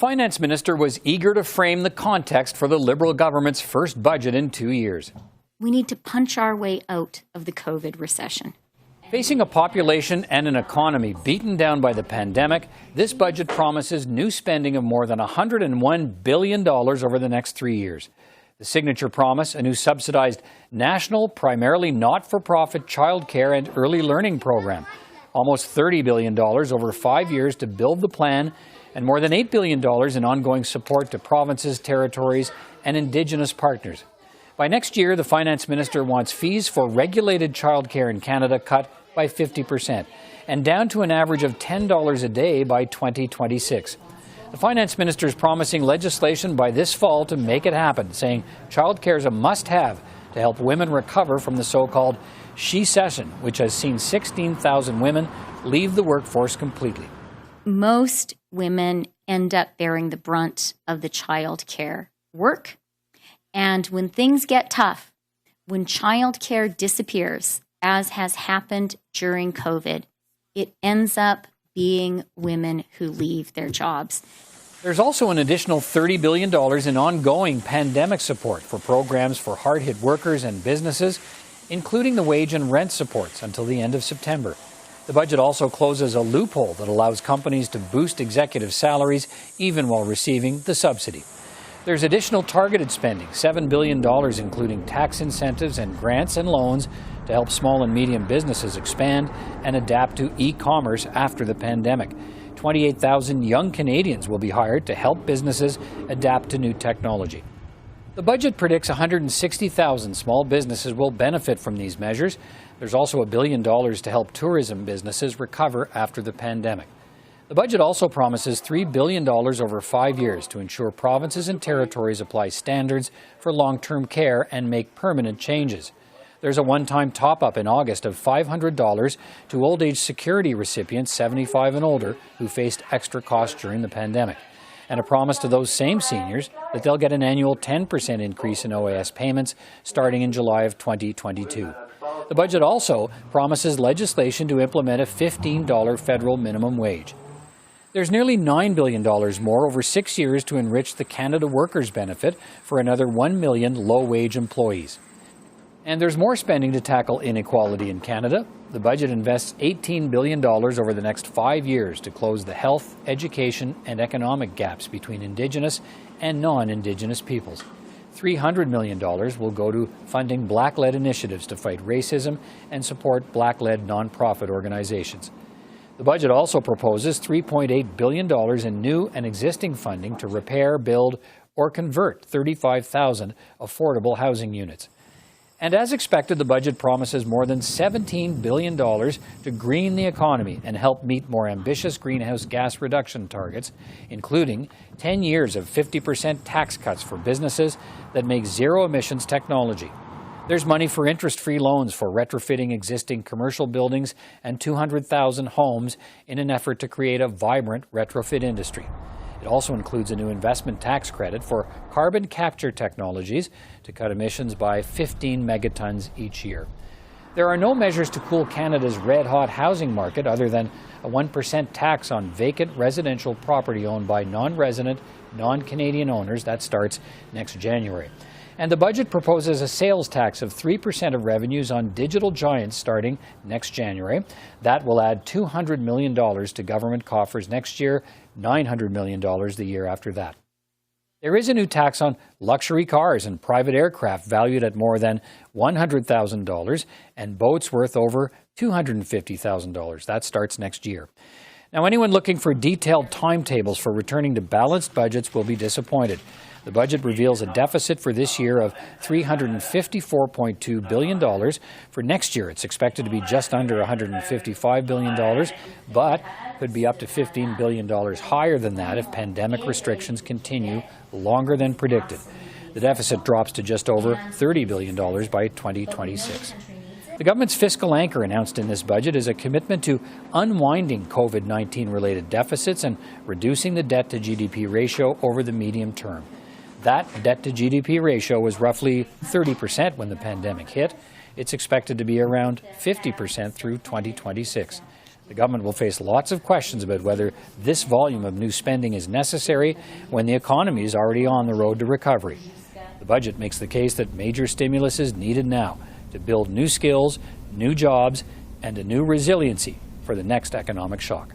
Finance Minister was eager to frame the context for the Liberal government's first budget in 2 years. We need to punch our way out of the COVID recession. Facing a population and an economy beaten down by the pandemic, this budget promises new spending of more than $101 billion over the next 3 years. The signature promise, a new subsidized national, primarily not-for-profit childcare and early learning program. Almost $30 billion over 5 years to build the plan, and more than $8 billion in ongoing support to provinces, territories, and Indigenous partners. By next year, the Finance Minister wants fees for regulated childcare in Canada cut by 50% and down to an average of $10 a day by 2026. The Finance Minister is promising legislation by this fall to make it happen, saying childcare is a must-have to help women recover from the so-called she-cession, which has seen 16,000 women leave the workforce completely. Most women end up bearing the brunt of the childcare work. And when things get tough, when childcare disappears, as has happened during COVID, it ends up being women who leave their jobs. There's also an additional $30 billion in ongoing pandemic support for programs for hard-hit workers and businesses, including the wage and rent supports until the end of September. The budget also closes a loophole that allows companies to boost executive salaries even while receiving the subsidy. There's additional targeted spending, $7 billion, including tax incentives and grants and loans to help small and medium businesses expand and adapt to e-commerce after the pandemic. 28,000 young Canadians will be hired to help businesses adapt to new technology. The budget predicts 160,000 small businesses will benefit from these measures. There's also $1 billion to help tourism businesses recover after the pandemic. The budget also promises $3 billion over 5 years to ensure provinces and territories apply standards for long-term care and make permanent changes. There's a one-time top-up in August of $500 to old-age security recipients 75 and older who faced extra costs during the pandemic, and a promise to those same seniors that they'll get an annual 10% increase in OAS payments starting in July of 2022. The budget also promises legislation to implement a $15 federal minimum wage. There's nearly $9 billion more over 6 years to enrich the Canada Workers' Benefit for another 1 million low-wage employees. And there's more spending to tackle inequality in Canada. The budget invests $18 billion over the next 5 years to close the health, education, and economic gaps between Indigenous and non-Indigenous peoples. $300 million will go to funding Black-led initiatives to fight racism and support Black-led nonprofit organizations. The budget also proposes $3.8 billion in new and existing funding to repair, build, or convert 35,000 affordable housing units. And as expected, the budget promises more than $17 billion to green the economy and help meet more ambitious greenhouse gas reduction targets, including 10 years of 50% tax cuts for businesses that make zero-emissions technology. There's money for interest-free loans for retrofitting existing commercial buildings and 200,000 homes in an effort to create a vibrant retrofit industry. It also includes a new investment tax credit for carbon capture technologies to cut emissions by 15 megatons each year. There are no measures to cool Canada's red-hot housing market other than a 1% tax on vacant residential property owned by non-resident, non-Canadian owners. That starts next January. And the budget proposes a sales tax of 3% of revenues on digital giants starting next January. That will add $200 million to government coffers next year, $900 million the year after that. There is a new tax on luxury cars and private aircraft valued at more than $100,000 and boats worth over $250,000. That starts next year. Now, anyone looking for detailed timetables for returning to balanced budgets will be disappointed. The budget reveals a deficit for this year of $354.2 billion. For next year, it's expected to be just under $155 billion, but could be up to $15 billion higher than that if pandemic restrictions continue longer than predicted. The deficit drops to just over $30 billion by 2026. The government's fiscal anchor announced in this budget is a commitment to unwinding COVID-19 related deficits and reducing the debt-to-GDP ratio over the medium term. That debt-to-GDP ratio was roughly 30% when the pandemic hit. It's expected to be around 50% through 2026. The government will face lots of questions about whether this volume of new spending is necessary when the economy is already on the road to recovery. The budget makes the case that major stimulus is needed now to build new skills, new jobs, and a new resiliency for the next economic shock.